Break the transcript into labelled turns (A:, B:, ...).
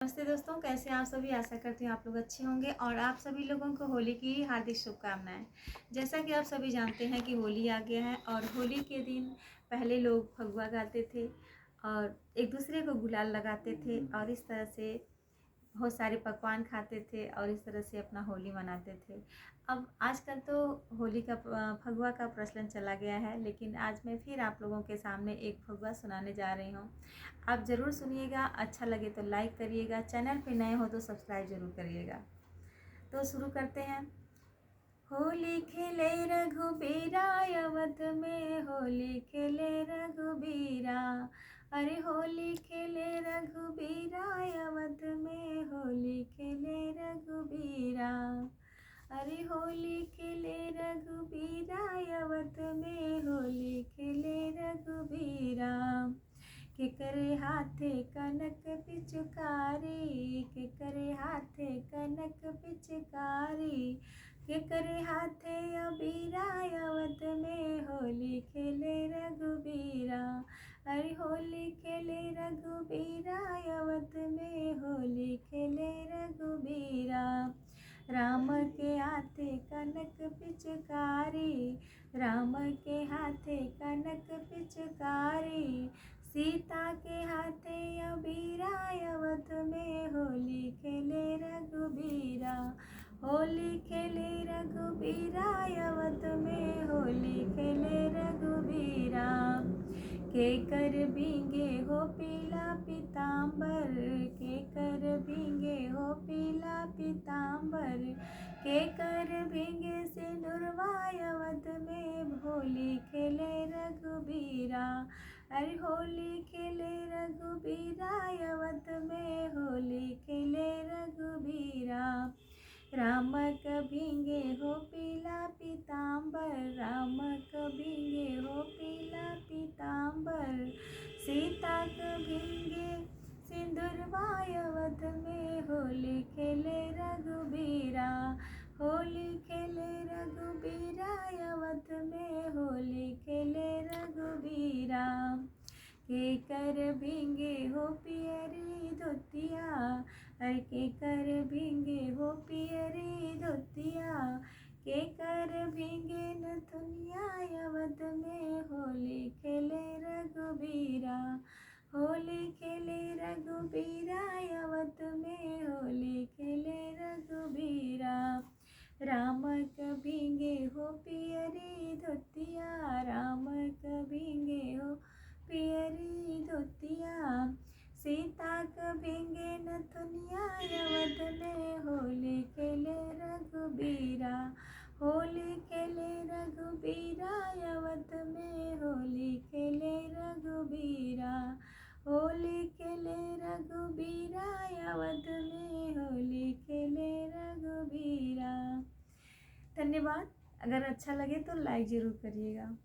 A: नमस्ते दोस्तों, कैसे हैं आप सभी। आशा करती हूँ आप लोग अच्छे होंगे और आप सभी लोगों को होली की हार्दिक शुभकामनाएं। जैसा कि आप सभी जानते हैं कि होली आ गया है और होली के दिन पहले लोग फगुआ गाते थे और एक दूसरे को गुलाल लगाते थे और इस तरह से बहुत सारे पकवान खाते थे और इस तरह से अपना होली मनाते थे। अब आजकल तो होली का फगुआ का प्रचलन चला गया है, लेकिन आज मैं फिर आप लोगों के सामने एक फगुआ सुनाने जा रही हूँ। आप ज़रूर सुनिएगा, अच्छा लगे तो लाइक करिएगा, चैनल पे नए हो तो सब्सक्राइब ज़रूर करिएगा। तो शुरू करते हैं। होली खेले रघुबीरा अवध में, होली खेले रघुबीरा। अरे होली खेले रघुबीरा अवध में, होली खेले रघुबीरा। अरे होली खेले रघुबीरा अवध में, होली खेले रघुबीरा। के करे हाथे कनक पिचकारी, के करे हाथे कनक पिचकारी। के करे हाथे अबीरा अवध में, होली खेले रघुबीरा। अरे होली खेले रघुबीरा अवध में, होली खेले रघुबीरा। राम के हाथे कनक पिचकारी, राम के हाथे कनक पिचकारी। सीता के हाथे अबीरा अवध में, होली खेले रघुबीरा। होली खेले रघुबीरा अवध में, होली खेले रघुबीरा। के कर भींगे हो पीला पीताम्बर, के कर भींगे हो पीला पीताम्बर। के कर भींगे सिंदूरवा अवध में, होली खेले रघुबीरा। अरे होली खेले रघुबीरा अवध में, होली खेले रघुबीरा। राम कभींगे हो पीला पीताम्बर, राम कभींगे हो पीला पीताम्बर। सीता कभींगे सिंदूरवा अवध में, होली खेले रघुबीरा। होली खेले रघुबीरा अवध में, होली खेले रघुबीरा। के कर भींगे हो पियरी धोतिया, अरे के कर भींगे हो पियरी धोतिया। के कर भींगे नथुनिया अवध में, होली खेले रघुबीरा। होली खेले रघुबीरा अवध में, होली खेले रघुबीरा। राम कभींगे हो पियरी धोतिया, राम कभींगे हो पियरी धोतिया। सीता कभींगे नथुनिया अवध में, होली खेले रघुबीरा। होली खेले रघुबीरा अवध में, होली खेले रघुबीरा। होली खेले रघुबीरा अवध में, होली खेले रघुबीरा। धन्यवाद। अगर अच्छा लगे तो लाइक ज़रूर करिएगा।